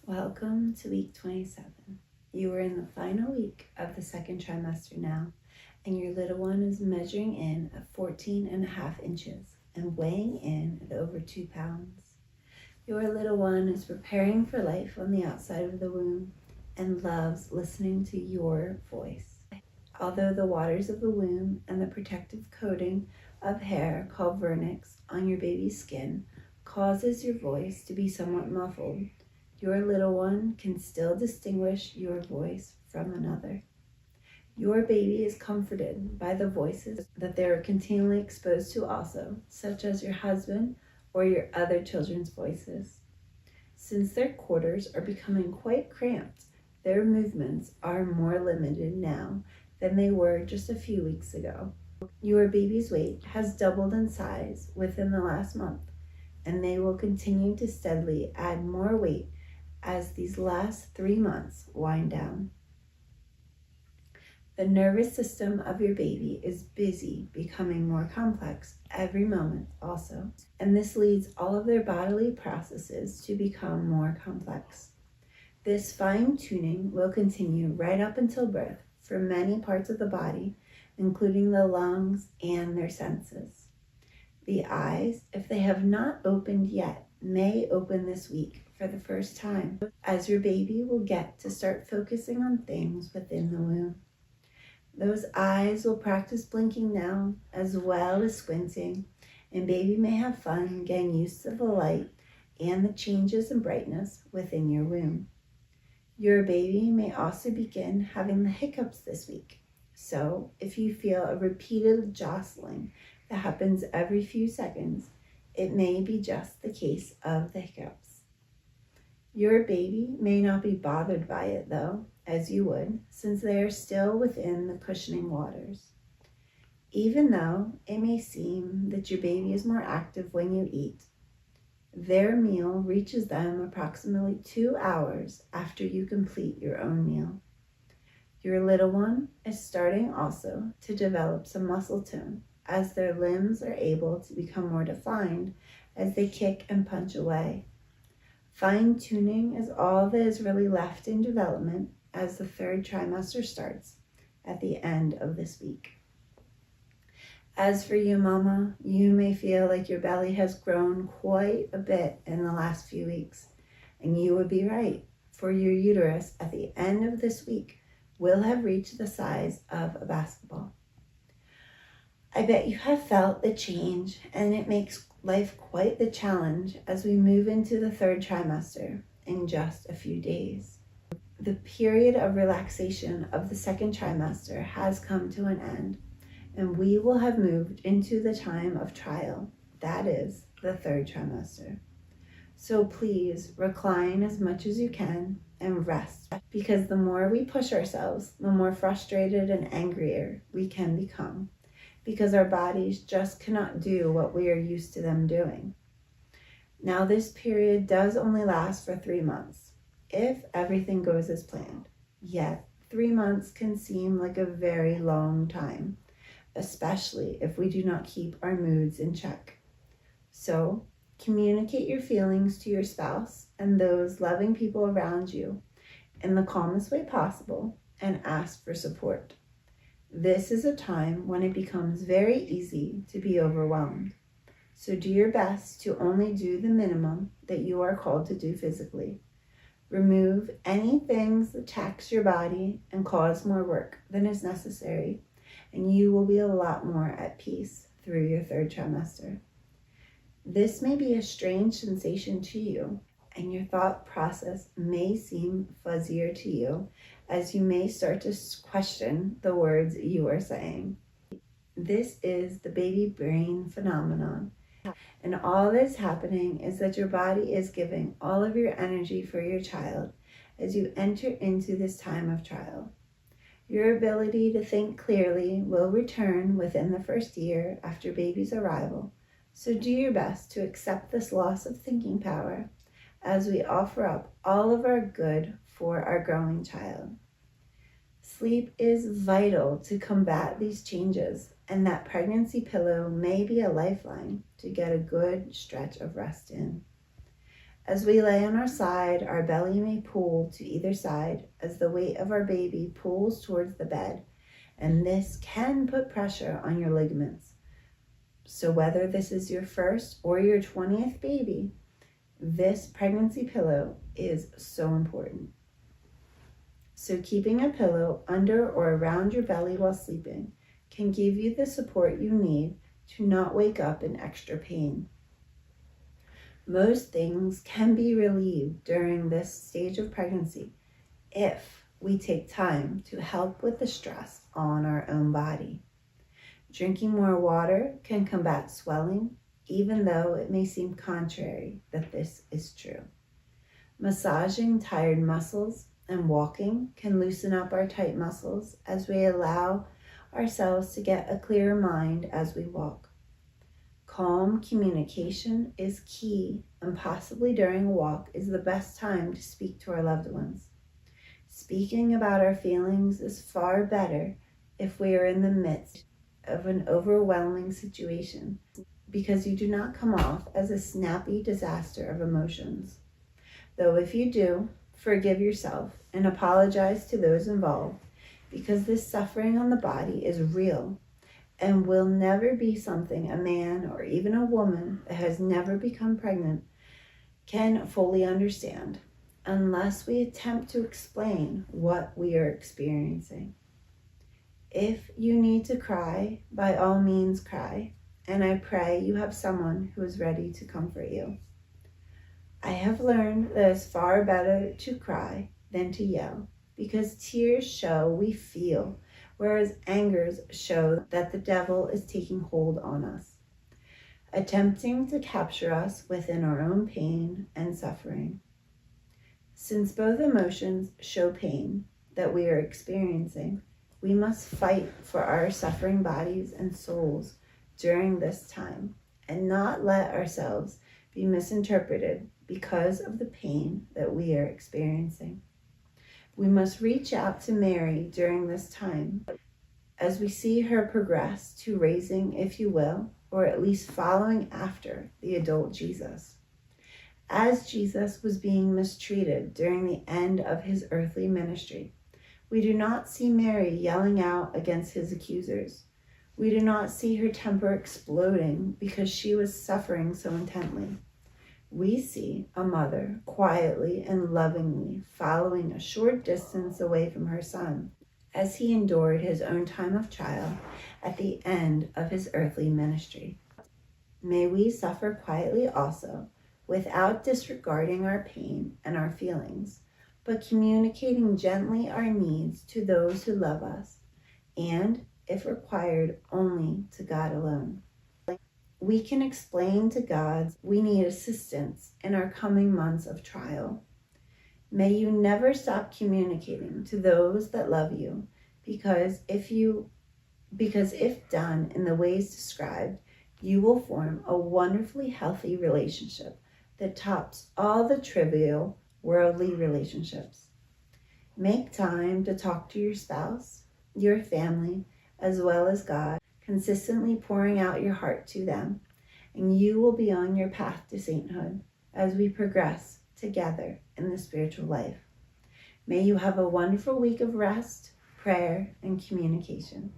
Welcome to week 27. You are in the final week of the second trimester now, and your little one is measuring in at 14.5 inches and weighing in at over 2 pounds. Your little one is preparing for life on the outside of the womb and loves listening to your voice. Although the waters of the womb and the protective coating of hair called vernix on your baby's skin causes your voice to be somewhat muffled, your little one can still distinguish your voice from another. Your baby is comforted by the voices that they are continually exposed to also, such as your husband or your other children's voices. Since their quarters are becoming quite cramped, their movements are more limited now than they were just a few weeks ago. Your baby's weight has doubled in size within the last month, and they will continue to steadily add more weight as these last 3 months wind down. The nervous system of your baby is busy becoming more complex every moment also, and this leads all of their bodily processes to become more complex. This fine-tuning will continue right up until birth for many parts of the body, including the lungs and their senses. The eyes, if they have not opened yet, may open this week for the first time, as your baby will get to start focusing on things within the womb. Those eyes will practice blinking now, as well as squinting, and baby may have fun getting used to the light and the changes in brightness within your womb. Your baby may also begin having the hiccups this week. So if you feel a repeated jostling that happens every few seconds, it may be just the case of the hiccups. Your baby may not be bothered by it though, as you would, since they are still within the cushioning waters. Even though it may seem that your baby is more active when you eat, their meal reaches them approximately 2 hours after you complete your own meal. Your little one is starting also to develop some muscle tone as their limbs are able to become more defined as they kick and punch away. Fine-tuning is all that is really left in development as the third trimester starts at the end of this week. As for you, Mama, you may feel like your belly has grown quite a bit in the last few weeks, and you would be right, for your uterus at the end of this week will have reached the size of a basketball. I bet you have felt the change, and it makes life quite the challenge as we move into the third trimester in just a few days. The period of relaxation of the second trimester has come to an end, and we will have moved into the time of trial, that is, the third trimester. So please recline as much as you can and rest, because the more we push ourselves, the more frustrated and angrier we can become, because our bodies just cannot do what we are used to them doing. Now this period does only last for 3 months, if everything goes as planned. Yet 3 months can seem like a very long time, especially if we do not keep our moods in check. So communicate your feelings to your spouse and those loving people around you in the calmest way possible and ask for support. This is a time when it becomes very easy to be overwhelmed. So do your best to only do the minimum that you are called to do physically. Remove any things that tax your body and cause more work than is necessary, and you will be a lot more at peace through your third trimester. This may be a strange sensation to you, and your thought process may seem fuzzier to you, as you may start to question the words you are saying. This is the baby brain phenomenon, and all that is happening is that your body is giving all of your energy for your child as you enter into this time of trial. Your ability to think clearly will return within the first year after baby's arrival, so do your best to accept this loss of thinking power as we offer up all of our good for our growing child. Sleep is vital to combat these changes, and that pregnancy pillow may be a lifeline to get a good stretch of rest in. As we lay on our side, our belly may pull to either side as the weight of our baby pulls towards the bed, and this can put pressure on your ligaments. So whether this is your first or your 20th baby, this pregnancy pillow is so important. So keeping a pillow under or around your belly while sleeping can give you the support you need to not wake up in extra pain. Most things can be relieved during this stage of pregnancy if we take time to help with the stress on our own body. Drinking more water can combat swelling, even though it may seem contrary that this is true. Massaging tired muscles and walking can loosen up our tight muscles as we allow ourselves to get a clearer mind as we walk. Calm communication is key, and possibly during a walk is the best time to speak to our loved ones. Speaking about our feelings is far better if we are in the midst of an overwhelming situation, because you do not come off as a snappy disaster of emotions. Though if you do, forgive yourself and apologize to those involved, because this suffering on the body is real and will never be something a man or even a woman that has never become pregnant can fully understand unless we attempt to explain what we are experiencing. If you need to cry, by all means cry, and I pray you have someone who is ready to comfort you. I have learned that it's far better to cry than to yell, because tears show we feel, whereas angers show that the devil is taking hold on us, attempting to capture us within our own pain and suffering. Since both emotions show pain that we are experiencing, we must fight for our suffering bodies and souls during this time and not let ourselves be misinterpreted because of the pain that we are experiencing. We must reach out to Mary during this time as we see her progress to raising, if you will, or at least following after the adult Jesus. As Jesus was being mistreated during the end of his earthly ministry, we do not see Mary yelling out against his accusers. We do not see her temper exploding because she was suffering so intently. We see a mother quietly and lovingly following a short distance away from her son as he endured his own time of trial at the end of his earthly ministry. May we suffer quietly also, without disregarding our pain and our feelings, but communicating gently our needs to those who love us, and, if required, only to God alone. We can explain to God we need assistance in our coming months of trial. May you never stop communicating to those that love you, because if done in the ways described, you will form a wonderfully healthy relationship that tops all the trivial worldly relationships. Make time to talk to your spouse, your family, as well as God, consistently pouring out your heart to them, and you will be on your path to sainthood as we progress together in the spiritual life. May you have a wonderful week of rest, prayer, and communication.